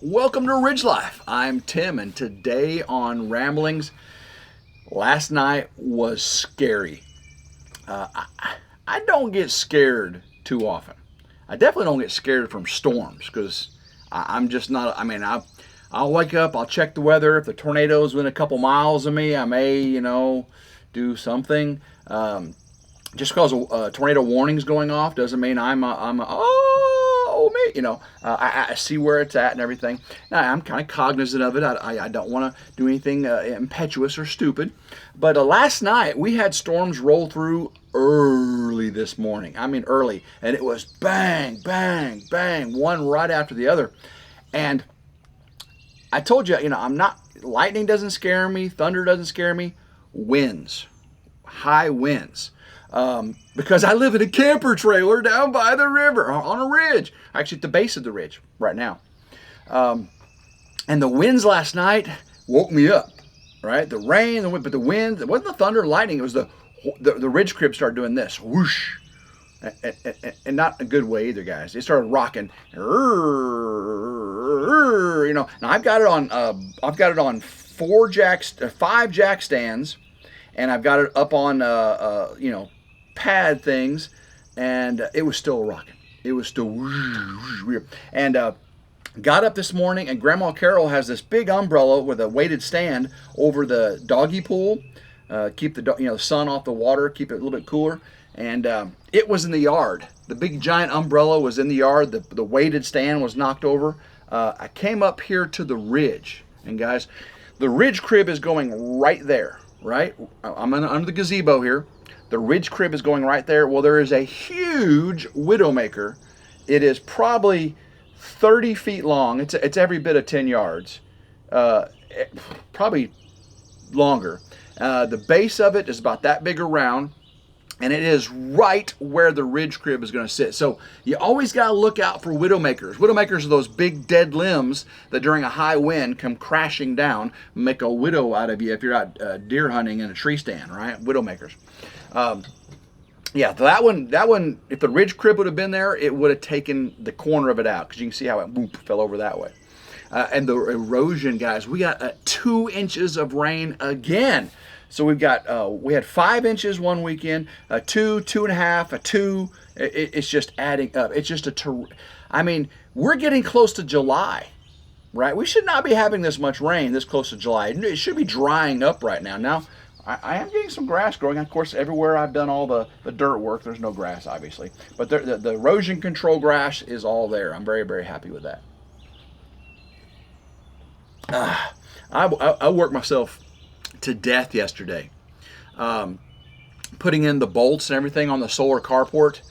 Welcome to Ridge Life. I'm Tim, and today on Ramblings, last night was scary. I don't get scared too often. I definitely don't get scared from storms because I'm just not. I mean, I'll wake up, I'll check the weather. If the tornado's within a couple miles of me, I may, do something. Just because a tornado warning's going off doesn't mean I'm me. I see where it's at and everything. Now, I'm kind of cognizant of it. I don't want to do anything impetuous or stupid. But last night we had storms roll through early this morning. I mean early, and it was bang, bang, bang, one right after the other. And I told you, I'm not. Lightning doesn't scare me. Thunder doesn't scare me. Winds, high winds. Because I live in a camper trailer down by the river on a ridge, actually at the base of the ridge right now. And the winds last night woke me up, right? The rain, the wind, but the wind, it wasn't the thunder, lightning, it was the ridge crib started doing this, whoosh, and not a good way either, guys. It started rocking, Now I've got it on 5 jack stands, and I've got it up on pad things, and it was still rocking. It was still and got up this morning, and Grandma Carol has this big umbrella with a weighted stand over the doggy pool, keep the sun off the water, keep it a little bit cooler. And it was in the yard. The big giant umbrella was in the yard. The weighted stand was knocked over. I came up here to the ridge, and guys, the ridge crib is going right there. Right, I'm under the gazebo here. The ridge crib is going right there. Well, there is a huge widowmaker. It is probably 30 feet long. It's every bit of 10 yards, probably longer. The base of it is about that big around, and it is right where the ridge crib is going to sit. So you always got to look out for widowmakers. Widowmakers are those big dead limbs that during a high wind come crashing down, make a widow out of you if you're out deer hunting in a tree stand, right? Widowmakers. That one, if the ridge crib would have been there, it would have taken the corner of it out, because you can see how it whoop, fell over that way. And the erosion, guys, we got 2 inches of rain again. So we had 5 inches one weekend, 2, 2.5, 2. It's just adding up. It's just we're getting close to July, right? We should not be having this much rain this close to July. It should be drying up right now. Now, I am getting some grass growing. Of course, everywhere I've done all the dirt work, there's no grass, obviously. But the erosion control grass is all there. I'm very, very happy with that. I worked myself to death yesterday, putting in the bolts and everything on the solar carport.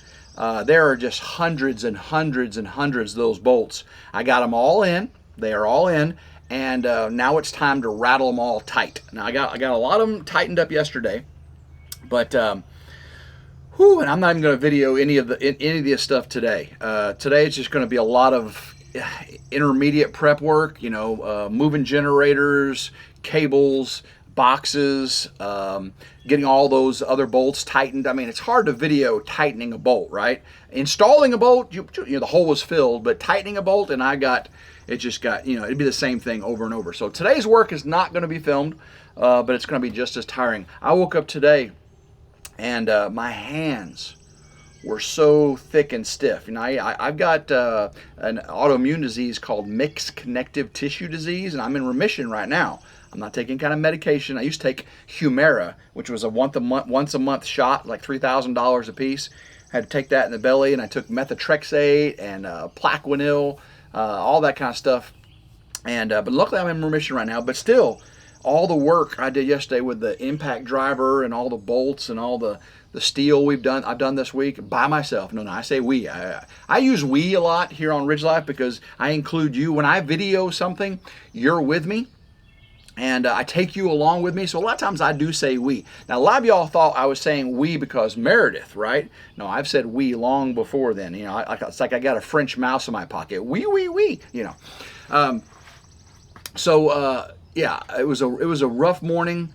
There are just hundreds and hundreds and hundreds of those bolts. I got them all in. They are all in, and now it's time to rattle them all tight. Now I got a lot of them tightened up yesterday, but and I'm not even going to video any of this stuff today. Today it's just going to be a lot of intermediate prep work. Moving generators, cables, boxes, getting all those other bolts tightened. I mean, it's hard to video tightening a bolt, right? Installing a bolt, the hole was filled, but tightening a bolt, and it'd be the same thing over and over. So today's work is not going to be filmed, but it's going to be just as tiring. I woke up today, and my hands were so thick and stiff. I've got an autoimmune disease called mixed connective tissue disease, and I'm in remission right now. I'm not taking kind of medication. I used to take Humira, which was a once a month shot, like $3,000 a piece. I had to take that in the belly, and I took methotrexate and Plaquenil, all that kind of stuff. And but luckily I'm in remission right now. But still, all the work I did yesterday with the impact driver and all the bolts and all the steel I've done this week by myself. No, I say we. I use we a lot here on Ridge Life because I include you. When I video something, you're with me. And I take you along with me. So a lot of times I do say we. Now, a lot of y'all thought I was saying we because Meredith, right? No, I've said we long before then. It's like I got a French mouse in my pocket. We. It was a rough morning,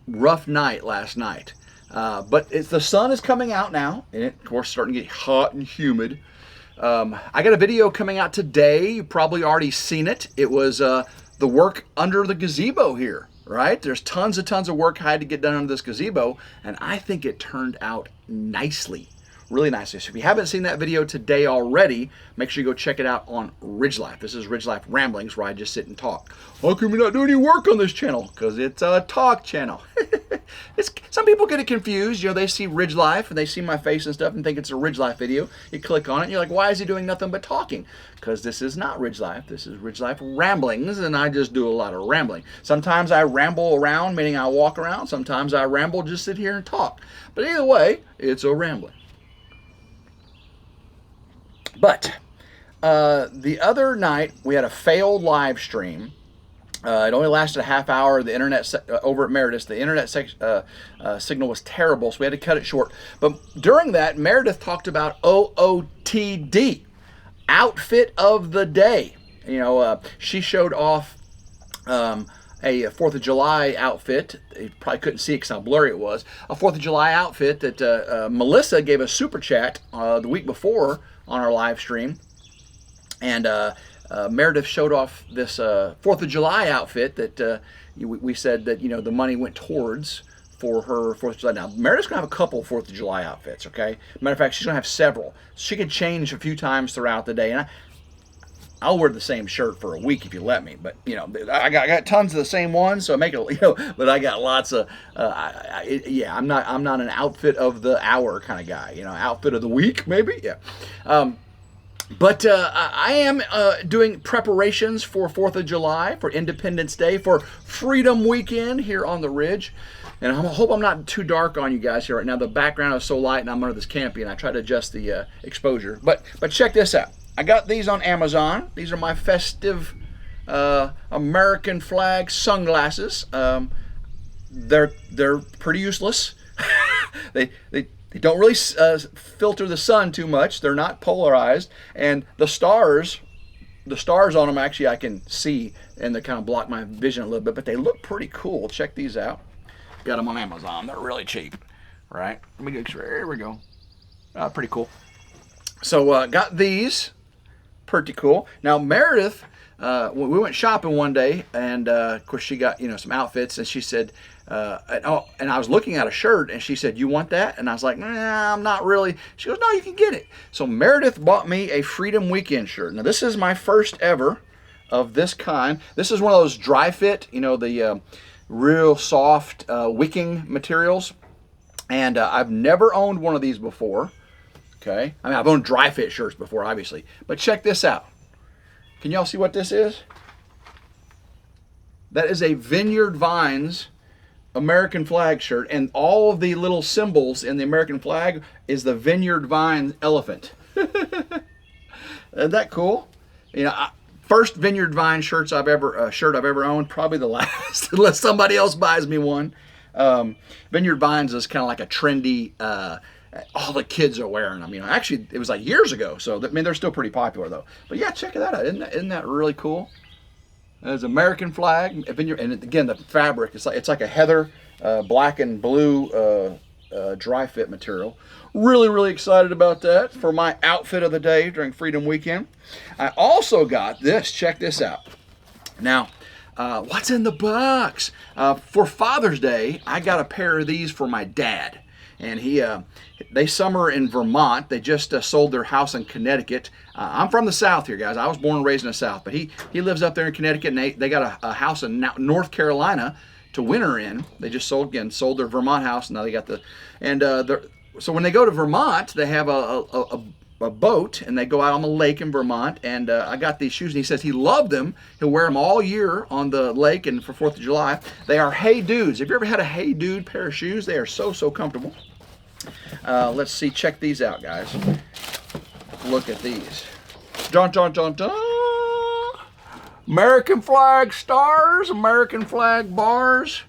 rough night last night. But the sun is coming out now, and it, of course, starting to get hot and humid. I got a video coming out today. You've probably already seen it. It was the work under the gazebo here, right? There's tons of work I had to get done under this gazebo, and I think it turned out nicely. Really nicely. So if you haven't seen that video today already, make sure you go check it out on RidgeLife. This is RidgeLife Ramblings, where I just sit and talk. How come you're not doing any work on this channel? Because it's a talk channel. Some people get it confused. You know, they see RidgeLife and they see my face and stuff and think it's a RidgeLife video. You click on it and you're like, why is he doing nothing but talking? Because this is not RidgeLife. This is RidgeLife Ramblings, and I just do a lot of rambling. Sometimes I ramble around, meaning I walk around. Sometimes I ramble, just sit here and talk. But either way, it's a rambling. But the other night we had a failed live stream. It only lasted a half hour. The internet over at Meredith, the internet signal was terrible, so we had to cut it short. But during that, Meredith talked about OOTD, outfit of the day. You know, she showed off a 4th of July outfit. You probably couldn't see it because how blurry it was. A 4th of July outfit that Melissa gave a super chat the week before on our live stream. And Meredith showed off this 4th of July outfit that we said that, you know, the money went towards for her 4th of July. Now, Meredith's going to have a couple 4th of July outfits, okay? Matter of fact, she's going to have several. She can change a few times throughout the day. And I'll wear the same shirt for a week if you let me, but you know, I got tons of the same ones, so I make it, you know. But I got lots of, yeah. I'm not an outfit of the hour kind of guy, you know. Outfit of the week, maybe, yeah. But I am doing preparations for 4th of July, for Independence Day, for Freedom Weekend here on the Ridge. And I hope I'm not too dark on you guys here right now. The background is so light, and I'm under this canopy, and I try to adjust the exposure. But check this out. I got these on Amazon. These are my festive American flag sunglasses. They're pretty useless. They don't really filter the sun too much. They're not polarized, and the stars on them actually I can see, and they kind of block my vision a little bit. But they look pretty cool. Check these out. Got them on Amazon. They're really cheap, right? Let me get here. We go. Pretty cool. So got these. Pretty cool. Now Meredith, we went shopping one day, and of course she got, you know, some outfits, and she said, and I was looking at a shirt, and she said, "You want that?" And I was like, "Nah, I'm not really." She goes, "No, you can get it." So Meredith bought me a Freedom Weekend shirt. Now this is my first ever of this kind. This is one of those dry fit, you know, the real soft wicking materials, and I've never owned one of these before. Okay, I mean, I've owned dry fit shirts before, obviously, but check this out. Can y'all see what this is? That is a Vineyard Vines American flag shirt, and all of the little symbols in the American flag is the Vineyard Vines elephant. Isn't that cool? You know, first Vineyard Vines shirt I've ever owned, probably the last, unless somebody else buys me one. Vineyard Vines is kind of like a trendy. All the kids are wearing them. You know, actually, it was like years ago, so I mean, they're still pretty popular though. But yeah, check that out. Isn't that really cool? There's American flag, and again, the fabric, it's like a heather, black and blue dry fit material. Really excited about that for my outfit of the day during Freedom Weekend. I also got this. Check this out. Now, what's in the box? For Father's Day, I got a pair of these for my dad. And they summer in Vermont. They just sold their house in Connecticut. I'm from the South here, guys. I was born and raised in the South, but he lives up there in Connecticut, and they got a house in North Carolina to winter in. They just sold their Vermont house, and now they got so when they go to Vermont, they have a boat, and they go out on the lake in Vermont. And I got these shoes, and he says he loved them. He'll wear them all year on the lake and for 4th of July. They are Hey Dudes. Have you ever had a Hey Dude pair of shoes? They are so comfortable. Let's see. Check these out, guys. Look at these. Dun, dun, dun, dun. American flag stars, American flag bars.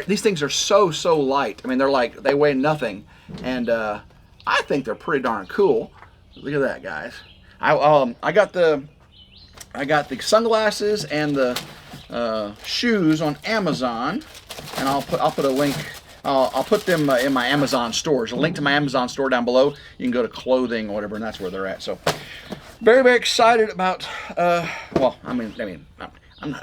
These things are so light. I mean, they weigh nothing, and I think they're pretty darn cool. Look at that, guys. I got the sunglasses and the shoes on Amazon, and I'll put a link I'll put them in my Amazon stores. A link to my Amazon store down below. You can go to clothing or whatever, and that's where they're at. So very, very excited about, well, I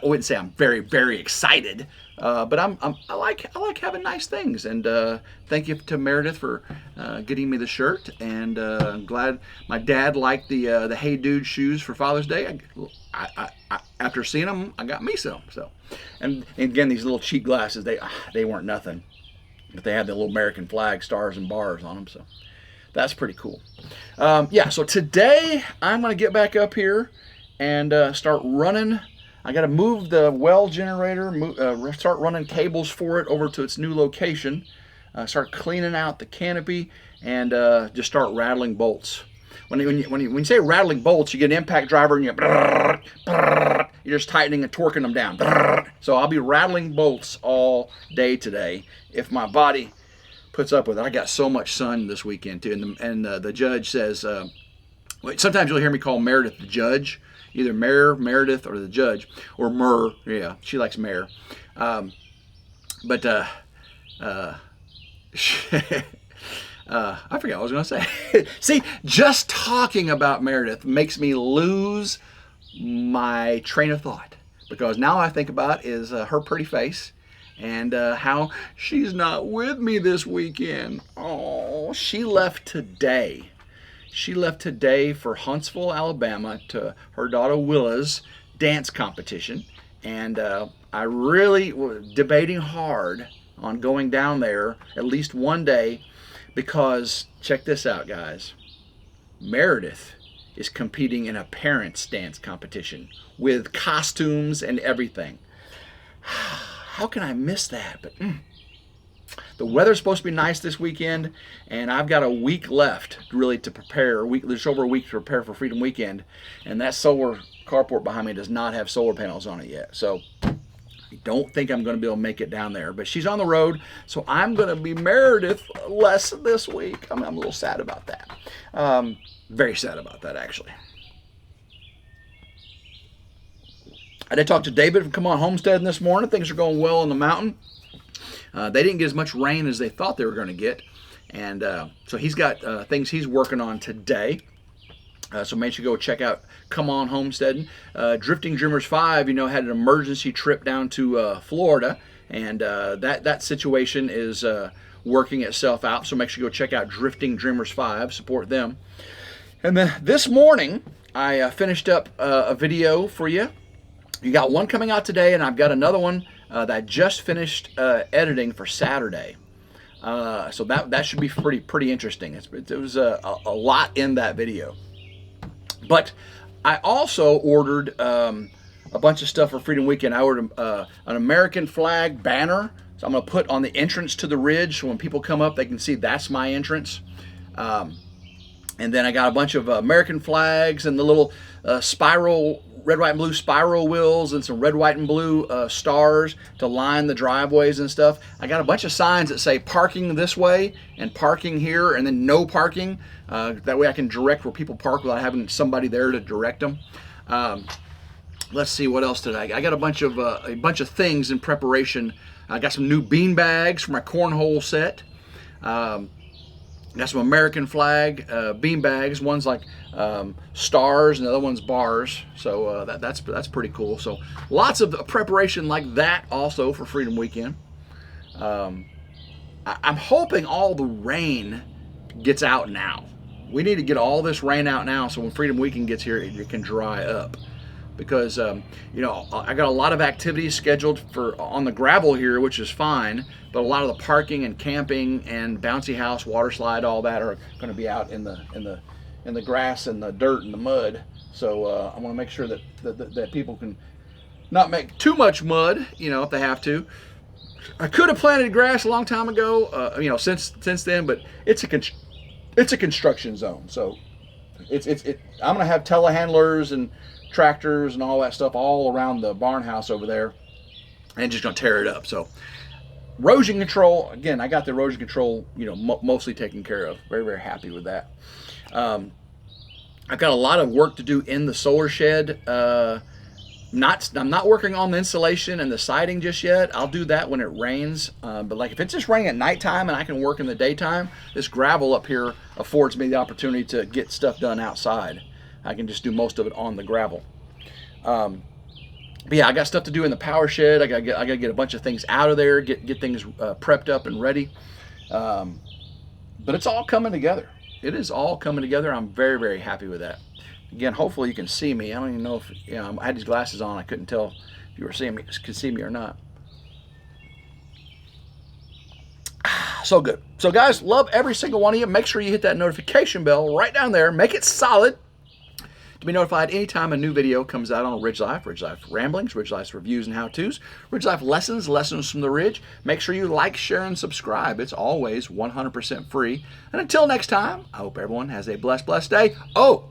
wouldn't say I'm very, very excited, but I like having nice things. And thank you to Meredith for getting me the shirt. And I'm glad my dad liked the Hey Dude shoes for Father's Day. I after seeing them, I got me some. So, and again, these little cheap glasses, they weren't nothing, but they had the little American flag stars and bars on them. So that's pretty cool. Yeah, so today I'm going to get back up here and start running. I got to move the well generator, start running cables for it over to its new location, start cleaning out the canopy, and just start rattling bolts. When you say rattling bolts, you get an impact driver and you're just tightening and torquing them down. So I'll be rattling bolts all day today if my body puts up with it. I got so much sun this weekend too, and the judge says, sometimes you'll hear me call Meredith the judge, either Mayor, Meredith, or the judge, or Mur. Yeah, she likes Mayor. I forgot what I was going to say. See, just talking about Meredith makes me lose my train of thought, because now I think about is her pretty face and how she's not with me this weekend. Oh, she left today. She left today for Huntsville, Alabama to her daughter Willa's dance competition. And I really was debating hard on going down there at least one day, because check this out, guys. Meredith is competing in a parents' dance competition with costumes and everything. How can I miss that? But the weather's supposed to be nice this weekend, and I've got a week left really to prepare. There's over a week to prepare for Freedom Weekend, and that solar carport behind me does not have solar panels on it yet. So I don't think I'm going to be able to make it down there. But she's on the road, so I'm going to be Meredith less this week. I'm a little sad about that. Very sad about that, actually. I did talk to David from Come On Homesteading this morning. Things are going well on the mountain. They didn't get as much rain as they thought they were going to get. And so he's got things he's working on today. So make sure you go check out Come On Homesteading. Drifting Dreamers 5, had an emergency trip down to Florida. And that situation is working itself out. So make sure you go check out Drifting Dreamers 5. Support them. And then this morning, I finished up a video for you. You got one coming out today, and I've got another one that I just finished editing for Saturday. So that should be pretty interesting. It was a lot in that video. But I also ordered a bunch of stuff for Freedom Weekend. I ordered an American flag banner. So I'm going to put on the entrance to the ridge, so when people come up, they can see that's my entrance. And then I got a bunch of American flags and the little spiral, red, white, and blue spiral wheels and some red, white, and blue stars to line the driveways and stuff. I got a bunch of signs that say parking this way and parking here and then no parking. That way I can direct where people park without having somebody there to direct them. Let's see, what else did I got a bunch of things in preparation. I got some new bean bags for my cornhole set. Got some American flag bean bags. One's like stars, and the other one's bars. So that's pretty cool. So lots of preparation like that also for Freedom Weekend. I'm hoping all the rain gets out now. We need to get all this rain out now, so when Freedom Weekend gets here, it can dry up. Because I got a lot of activities scheduled on the gravel here, which is fine, but a lot of the parking and camping and bouncy house, water slide, all that are going to be out in the grass and the dirt and the mud. So I want to make sure that people can not make too much mud, if they have to. I could have planted grass a long time ago, since then, but it's a construction zone, so I'm going to have telehandlers and tractors and all that stuff all around the barn house over there, and just gonna tear it up. So erosion control, again, I got the erosion control mostly taken care of. Very, very happy with that. I've got a lot of work to do in the solar shed I'm not working on the insulation and the siding just yet. I'll do that when it rains. But like if it's just raining at nighttime and I can work in the daytime, this gravel up here affords me the opportunity to get stuff done outside. I can just do most of it on the gravel. But yeah, I got stuff to do in the power shed. I gotta get a bunch of things out of there, get things prepped up and ready. But it's all coming together. It is all coming together. I'm very, very happy with that. Again, hopefully you can see me. I don't even know if, you know, I had these glasses on. I couldn't tell if you were seeing me, could see me or not. So good. So guys, love every single one of you. Make sure you hit that notification bell right down there. Make it solid to be notified anytime a new video comes out on RidgeLife, RidgeLife Ramblings, RidgeLife's Reviews and How-Tos, RidgeLife Lessons, Lessons from the Ridge. Make sure you like, share, and subscribe. It's always 100% free. And until next time, I hope everyone has a blessed, blessed day. Oh,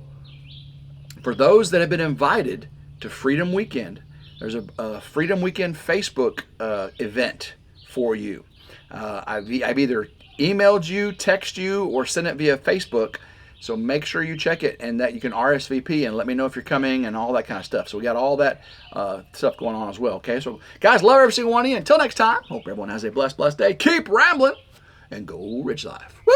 for those that have been invited to Freedom Weekend, there's a Freedom Weekend Facebook event for you. I've either emailed you, text you, or sent it via Facebook. So make sure you check it and that you can RSVP and let me know if you're coming and all that kind of stuff. So we got all that stuff going on as well. Okay, so guys, love every single one of you. Until next time, hope everyone has a blessed, blessed day. Keep rambling and go Ridge Life. Woo!